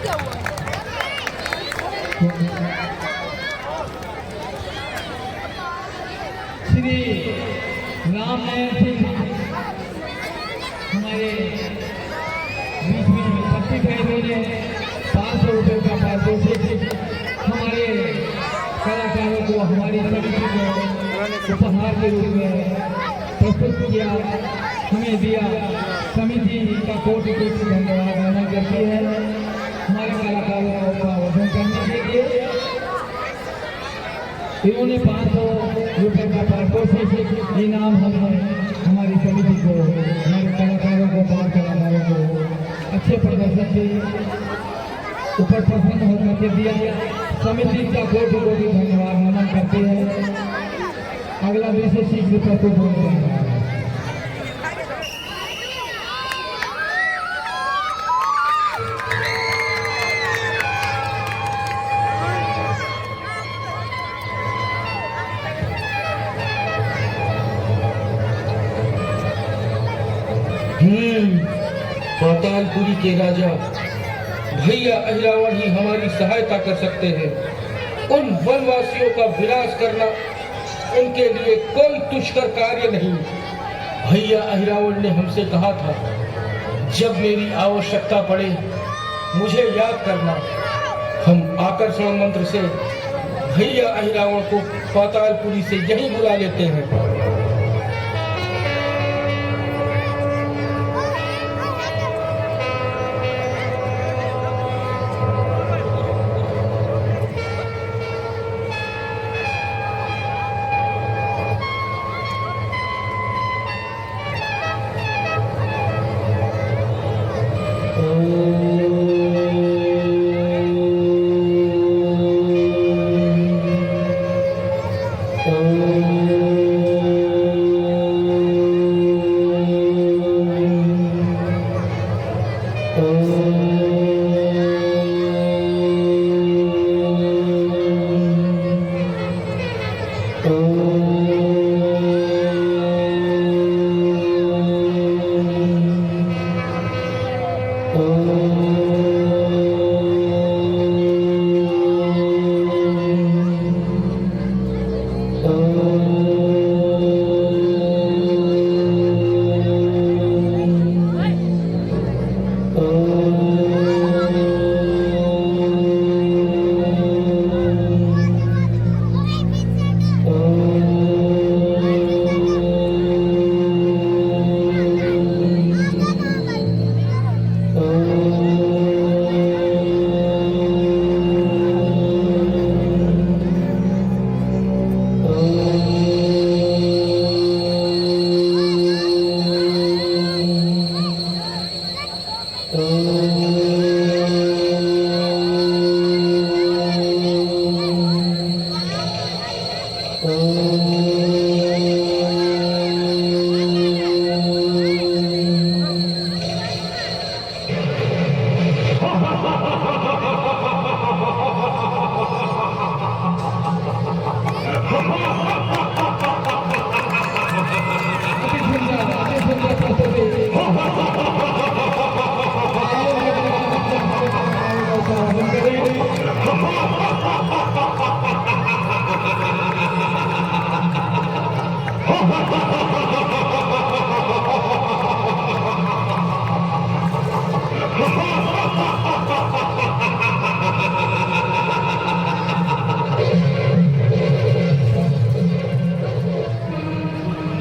श्री रामनारायण सिंह हमारे बीच में उपस्थित है। इन्होंने 500 रुपये का पारितोषिक हमारे कलाकारों को, हमारी समिति को उपहार के रूप में प्रस्तुत किया, हमें दिया। समिति का कोटि कोटि धन्यवाद माना करती है हमारे कलाकारों को प्रवर्धन करने के लिए। इन्होंने 500 रुपये का पारितोषिक इनाम हमारी समिति को, हमारे कलाकारों को, बाल कलाकारों को अच्छे प्रदर्शन से ऊपर प्रसन्न होकर के दिया। समिति का कोटि कोटि धन्यवाद नमन करते हैं। अगला विषय शीघ्र प्रस्तुत हो जाएगा। पातालपुरी के राजा भैया अहिरावण ही हमारी सहायता कर सकते हैं। उन वनवासियों का विनाश करना उनके लिए कोई दुष्कर कार्य नहीं। भैया अहिरावण ने हमसे कहा था, जब मेरी आवश्यकता पड़े मुझे याद करना। हम आकर्षण मंत्र से भैया अहिरावण को पातालपुरी से यहीं बुला लेते हैं।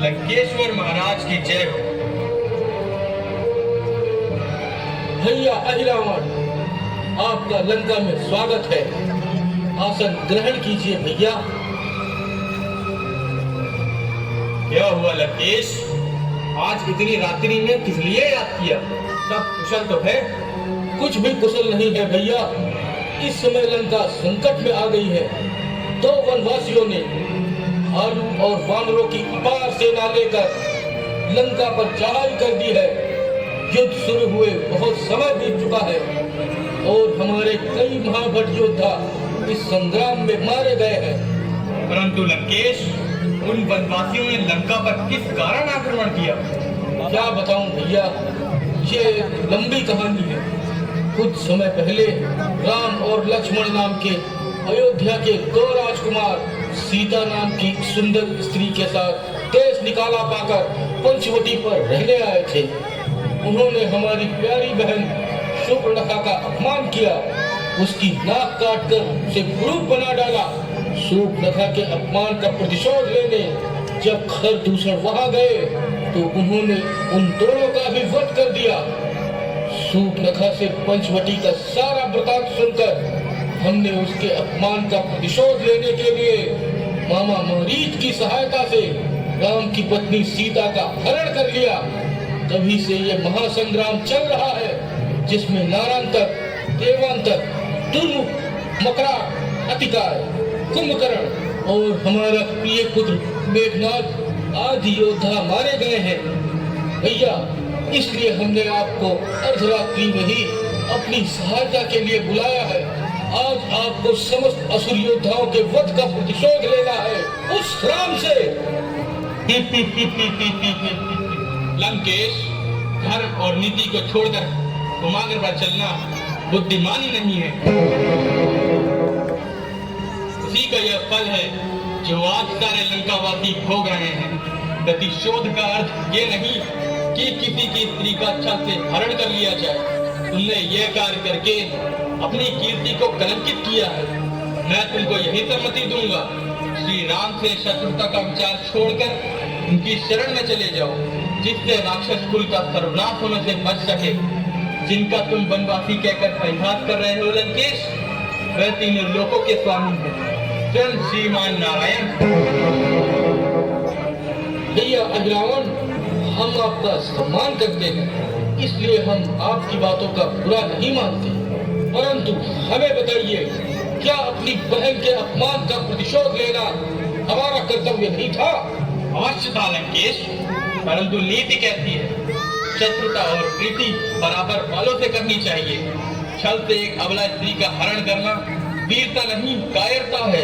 लंकेश्वर महाराज की जय हो। भैया अहिरावण, आपका लंका में स्वागत है। आसन ग्रहण कीजिए भैया। क्या हुआ लंकेश, आज इतनी रात्रि में किस लिए याद किया? सब कुशल तो है? कुछ भी कुशल नहीं है भैया। इस समय लंका संकट में आ गई है। 2 वनवासियों ने आलू और वानरों की अपार सेना लेकर लंका पर चढ़ाई कर दी है। युद्ध शुरू हुए बहुत समय बीत चुका है और हमारे कई महाभट योद्धा इस संग्राम में मारे गए हैं। परंतु लंकेश, उन वनवासियों ने लंका पर किस कारण आक्रमण किया? क्या बताऊं भैया, ये लंबी कहानी है। कुछ समय पहले राम और लक्ष्मण नाम के अयोध्या के दो राजकुमार सीता नाम की सुंदर स्त्री के साथ देश निकाला पाकर पंचवटी पर रहने आए थे। उन्होंने हमारी प्यारी बहन शूर्पणखा का अपमान किया, उसकी नाक काटकर उसे कुरूप बना डाला। शूर्पणखा के अपमान का प्रतिशोध लेने जब खरदूषण वहां गए तो उन्होंने उन दोनों का भी वध कर दिया। शूर्पणखा से पंचवटी का सारा वृतांत सुनकर हमने उसके अपमान का प्रतिशोध लेने के लिए मामा मारीच की सहायता से राम की पत्नी सीता का हरण कर लिया। तभी से ये महासंग्राम चल रहा है जिसमें नारांतक, देवांतक, दुर्मुख, मकराट, अतिकाय, कुंभकर्ण और हमारा प्रिय पुत्र मेघनाद आदि योद्धा मारे गए हैं। भैया, इसलिए हमने आपको अर्धरात्रि में ही अपनी सहायता के लिए बुलाया है। आज आपको समस्त असुर योद्धाओं के वध का प्रतिशोध लेना है उस राम से। लंकेश, धर्म और नीति को छोड़कर कुमांगर पर चलना बुद्धिमानी नहीं है। उसी का यह फल है जो आज सारे लंकावासी भोग रहे हैं। प्रतिशोध का अर्थ ये नहीं कि किसी की स्त्री का छल से हरण कर लिया जाए। तुमने यह कार्य करके अपनी कीर्ति को कलंकित किया है। मैं तुमको यही सम्मति दूंगा, श्री राम से शत्रुता का विचार छोड़कर उनकी शरण में चले जाओ, जिससे राक्षस कुल का सर्वनाश होने से बच सके। जिनका तुम वनवासी कहकर परिहास कर रहे हो लंकेश, वह तीनों लोकों के स्वामी हैं, स्वयं श्रीमान नारायण। भैया अहिरावण, हम आपका सम्मान करते हैं, इसलिए हम आपकी बातों का बुरा नहीं मानते। परंतु हमें बताइए, क्या अपनी बहन के अपमान का प्रतिशोध लेना हमारा कर्तव्य नहीं था? अवश्य था लंकेश, परंतु नीति कहती है शत्रुता और प्रीति बराबर वालों से करनी चाहिए। छल से एक अबला स्त्री का हरण करना वीरता नहीं, कायरता है।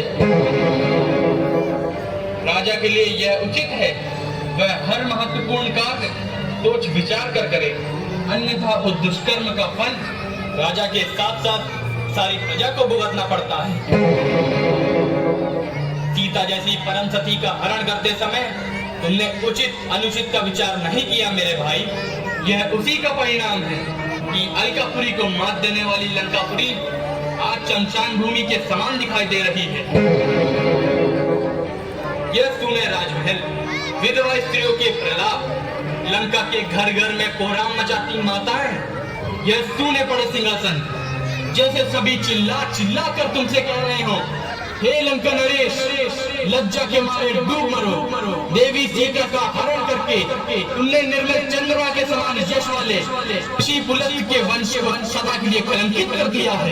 राजा के लिए यह उचित है वह हर महत्वपूर्ण कार्य सोच विचार कर करे, अन्यथा उस दुष्कर्म का फल राजा के साथ साथ सारी प्रजा को भुगतना पड़ता है। सीता जैसी परम सती का हरण करते समय तुमने उचित अनुचित का विचार नहीं किया मेरे भाई। यह उसी का परिणाम है कि अलकापुरी को मात देने वाली लंकापुरी आज शमशान भूमि के समान दिखाई दे रही है। यह सुने राजमहल, विधवा स्त्रियों के प्रलाप, लंका के घर घर में कोहराम मचाती माताएं, यह सूने पड़े सिंहासन, जैसे सभी चिल्ला चिल्ला कर तुमसे कह रहे हो, हे लंका नरेश, लज्जा के मारे डूब मरो। देवी सीता का हरण करके तुमने निर्मल चंद्रमा के समान यश वाले ऋषि पुलस्त्य के वंश को सदा के लिए कलंकित कर दिया है।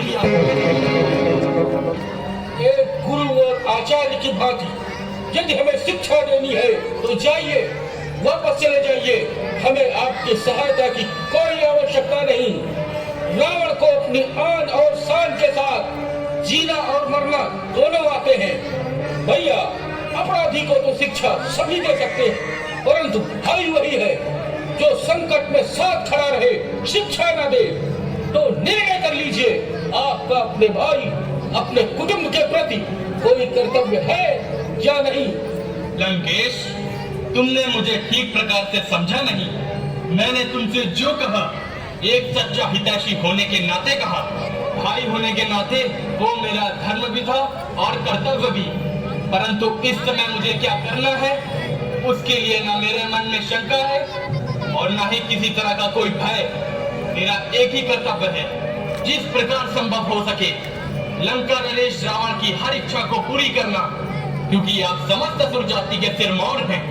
एक गुरु और आचार्य की भांति यदि हमें शिक्षा देनी है तो जाइए, वापस चले जाइए। हमें आपकी सहायता की कोई आवश्यकता नहीं। रावण को अपनी आन और शान के साथ जीना और मरना दोनों आते हैं। भैया, अपराधी को तो शिक्षा सभी दे सकते हैं, परंतु भाई वही है जो संकट में साथ खड़ा रहे, शिक्षा न दे। तो निर्णय कर लीजिए, आपका अपने भाई, अपने कुटुंब के प्रति कोई कर्तव्य है या नहीं? लंकेश, तुमने मुझे ठीक प्रकार से समझा नहीं। मैंने तुमसे जो कहा एक सच्चा हितैषी होने के नाते कहा, भाई होने के नाते वो मेरा धर्म भी था और कर्तव्य भी। परंतु इस समय मुझे क्या करना है उसके लिए ना मेरे मन में शंका है और ना ही किसी तरह का कोई भय। मेरा एक ही कर्तव्य है, जिस प्रकार संभव हो सके लंका नरेश रावण की हर इच्छा को पूरी करना, क्योंकि आप समस्त असुर जाति के सिरमौर हैं।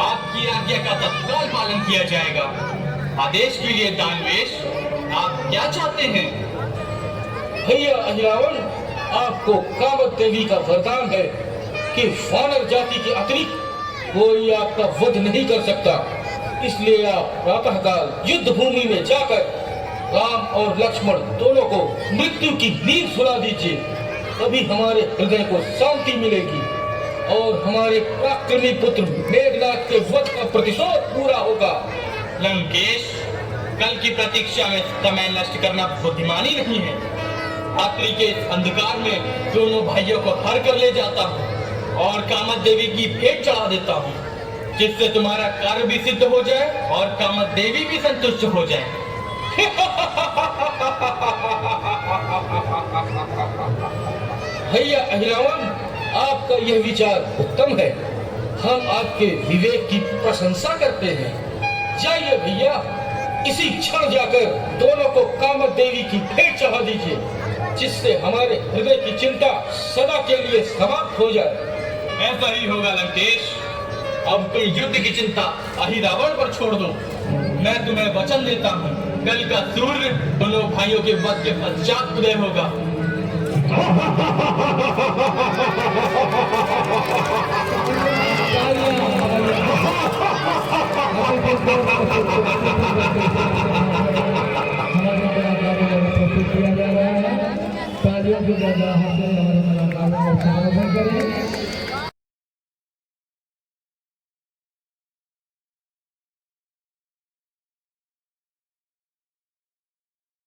आपकी आज्ञा का तत्काल पालन किया जाएगा। आदेश के लिए दानवेश, आप क्या चाहते हैं? भैया अहिरावण, आपको कामत देवी का वरदान है कि वानर जाति के अतिरिक्त कोई आपका वध नहीं कर सकता। इसलिए आप प्रातःकाल युद्ध भूमि में जाकर राम और लक्ष्मण दोनों को मृत्यु की नींद सुला दीजिए। तभी हमारे हृदय को शांति मिलेगी और हमारे पराक्रमी पुत्र मेघनाद के वध का प्रतिशोध पूरा होगा। लंकेश, कल की प्रतीक्षा में समय नष्ट करना बुद्धिमानी नहीं है। रात्रि के इस अंधकार में दोनों भाइयों को हर कर ले जाता हूँ और कामत देवी की भेंट चढ़ा देता हूँ, जिससे तुम्हारा कार्य भी सिद्ध हो जाए और कामत देवी भी संतुष्ट हो जाए। भैया अहिरावण, आपका यह विचार उत्तम है। हम आपके विवेक की प्रशंसा करते हैं। जाइए भैया, इसी क्षण जाकर दोनों को कामत देवी की भेंट चढ़ा दीजिए, जिससे हमारे हृदय की चिंता सदा के लिए समाप्त हो जाए। ऐसा ही होगा लंकेश। अब तुम युद्ध की चिंता अहिरावण पर छोड़ दो। मैं तुम्हें वचन देता हूँ, कल का सूर्य दोनों भाइयों के वध के पश्चात उदय होगा। तालियों के द्वारा हमारे कलाकारों का समर्थन करें।